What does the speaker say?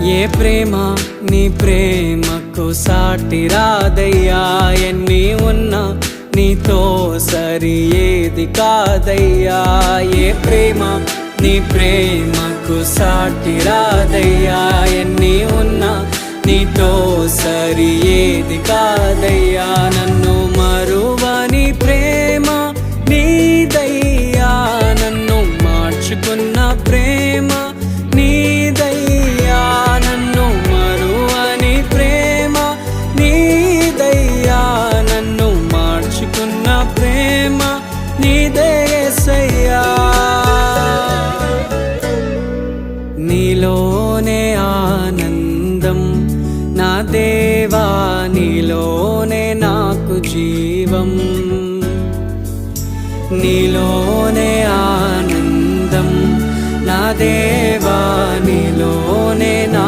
ఏ ప్రేమ నీ ప్రేమకు సాటి రాదయ్యా, ఎన్ని ఉన్నా నీతో సరి ఏది కాదయ్యా. ఏ ప్రేమ నీ ప్రేమకు సాటి రాదయ్యా, ఎన్ని ఉన్నా నీతో సరి ఏది కాదయ్యా. నన్ను మరువని ప్రేమ నీదయ్యా, నన్ను మార్చుకున్న ప్రేమ నీదయ్యా. నన్ను మరువని ప్రేమ నీదయ్యా, నన్ను మార్చుకున్న ప్రేమ నీదే యేసయ్యా. నీలోనే ఆనందం నా దేవా, నీలోనే నాకు జీవం. నీలోనే ఆనందం నా దేవా, నీలోనే నా